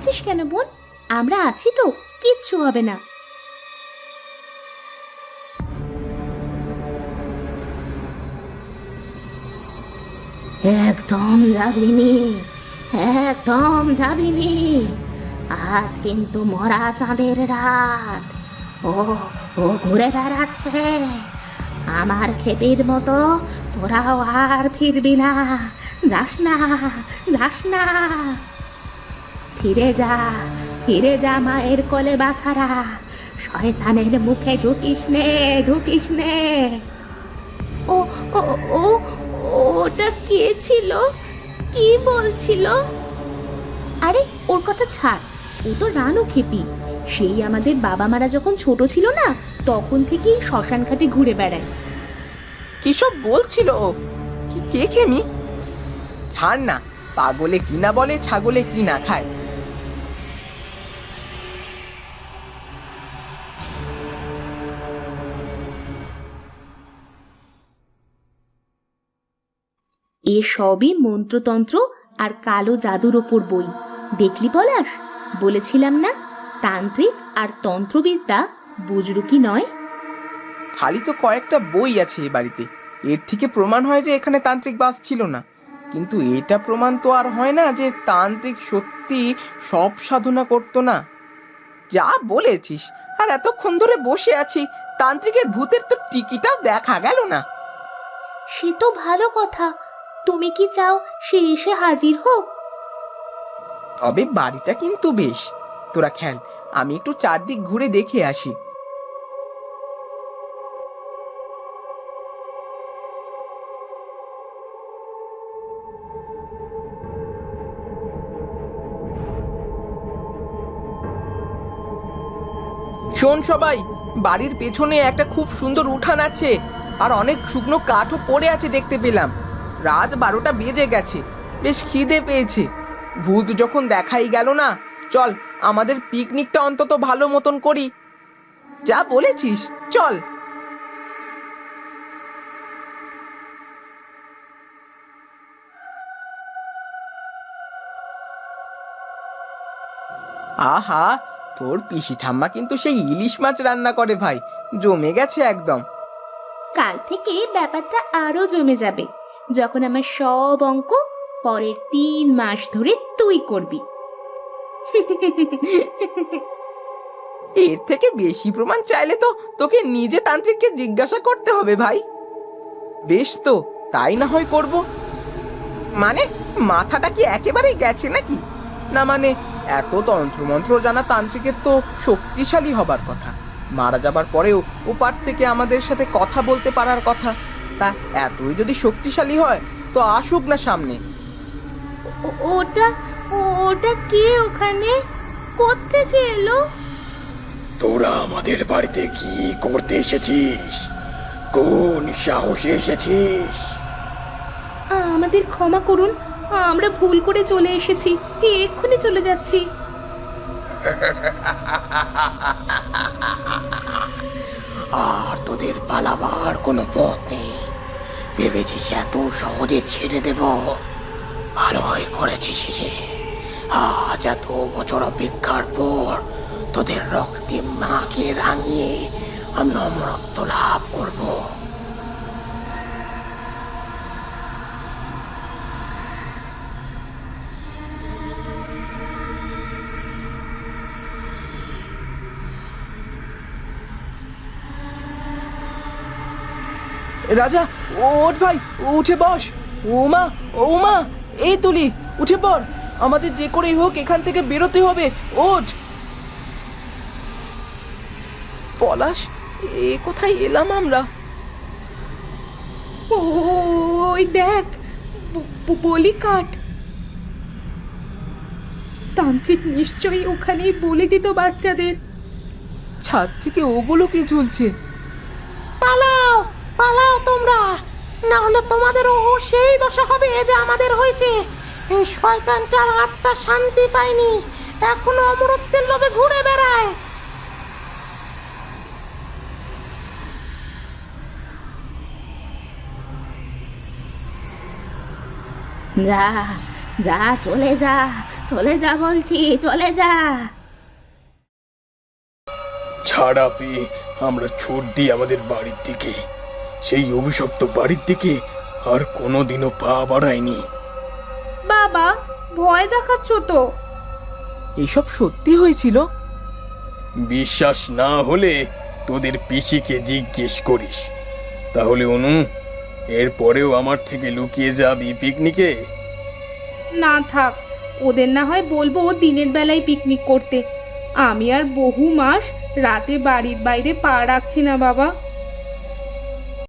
ঘাবড়াচ্ছিস কেন বোন? আমরা আছি তো, কিচ্ছু হবে না। একদম যাবিনি, একদম যাবিনি। আজ কিন্তু মরা চাঁদের রাত। ও ও ঘুরে বেড়াচ্ছে। আমার খেপির মতো তোরাও আর ফিরবি না। যাস না, যাস না। ফিরে যা, ফিরে যা মায়ের কোলে বাছারা। শয়তানের মুখে ঢুকিস নে, ঢুকিস নে। ও ও ও ওটা কে ছিল? কি বলছিল? আরে ওর কথা ছাড়, ও তো রানু খেপি। সেই আমাদের বাবা মারা যখন ছোট ছিল না, তখন থেকেই শ্মশান ঘাটে ঘুরে বেড়ায়। কি সব বলছিল ও? কে খেমি? ছাড় না, পাগলে কি না বলে, ছাগলে কি না খায়। এ সবই মন্ত্রতন্ত্র আর কালো জাদুর ওপর বই। দেখলি পলাশ, বলেছিলাম না তান্ত্রিক আর তন্ত্রবিদ্যা বুজরুকি নয়। খালি তো কয়েকটা বই আছে এই বাড়িতে, এর থেকে প্রমাণ হয় যে এখানে তান্ত্রিক বাস ছিল না। কিন্তু এটা প্রমাণ তো আর হয় না যে তান্ত্রিক সত্যি সব সাধনা করতো না। যা বলেছিস, আর এতক্ষণ ধরে বসে আছি, তান্ত্রিকের ভূতের তো টিকিটাও দেখা গেল না। সে তো ভালো কথা। তুমি কি চাও সে এসে হাজির হোক? তবে বাড়িটা কিন্তু বেশ। তোরা খেল, আমি একটু চারদিক ঘুরে দেখে আসি। শোন সবাই, বাড়ির পেছনে একটা খুব সুন্দর উঠান আছে, আর অনেক শুকনো কাঠও পড়ে আছে দেখতে পেলাম। রাত 12টা বেজে গেছে, বেশ খিদে পেয়েছে। ভূত যখন দেখাই গেল না, চল আমাদের পিকনিকটা অন্তত ভালো মতন করি। যা বলেছিস, চল। আহা, তোর পিসি ঠাম্মা কিন্তু সেই ইলিশ মাছ রান্না করে ভাই, জমে গেছে একদম। কাল থেকে ব্যাপারটা আরো জমে যাবে, যখন আমার সব অঙ্ক পরের 3 মাস ধরে তুই করবি। এর থেকে বেশি প্রমাণ চাইলে তো তোকে নিজে তান্ত্রিককে জিজ্ঞাসা করতে হবে ভাই। বেশ তো, তাই না হয় করব। মানে মাথাটা কি একেবারেই গেছে নাকি? না মানে এত তন্ত্রমন্ত্র জানা তান্ত্রিকের তো শক্তিশালী হবার কথা। মারা যাবার পরেও ওপার থেকে আমাদের সাথে কথা বলতে পারার কথা। তা এতই যদি শক্তিশালী হয় তো আসুক না সামনে। ওটা ওটা কে ওখানে? কোত্থেকে এলো? তোরা আমাদের বাড়িতে কি করতে এসেছিস? কোন সাহসে এসেছিস? আমাদের ক্ষমা করুন, আমরা ভুল করে চলে এসেছি, এক্ষুনি চলে যাচ্ছি। আর তোদের পালাবার কোনো পথ নেই? ভেবেছিস এত সহজে ছেড়ে দেব? ভালোই করেছিস যে আজ এত বছর অপেক্ষার পর তোদের রক্তে মাকে রাঙিয়ে আমি অমরত্ব লাভ করব। রাজা, ওঠ ভাই, উঠে বস। ওমা, ওমা, এই তুলি, উঠে পড়। আমাদের যে করেই হোক এখান থেকে বেরোতে হবে, ওঠ। পলাশ, এ কোথায় এলাম আমরা? ওই দেখ, বলি কাঠ। তান্ত্রিক নিশ্চয়ই ওখানেই বলে দিত বাচ্চাদের। ছাদ থেকে ওগুলো কি ঝুলছে? পালাও, পালাও তোমরা, না হলে তোমাদেরও সেই দশা হবে যে আমাদের হয়েছে। এই শয়তানটার আত্মা শান্তি পায়নি, এখনো অমরত্বের লোভে ঘুরে বেড়ায়। যা যা, চলে যা, চলে যা বলছি, চলে যা। ছাড়া পেয়ে আমরা ছুট দিই আমাদের বাড়ির দিকে। সেই অভিশপ্ত বাড়ির দিকে আর কোনোদিনও পা বাড়ায়নি। বাবা, ভয় দেখাচ্ছ তো। এসব সত্যি হয়েছিল? বিশ্বাস না হলে তোদের পিসিকে জিজ্ঞেস করিস। তাহলে অনু, এরপরেও আমার থেকে লুকিয়ে যাবি পিকনিকে? না থাক, ওদের না হয় বলবো দিনের বেলায় পিকনিক করতে। আমি আর বহু মাস রাতে বাড়ির বাইরে পা রাখছি না বাবা।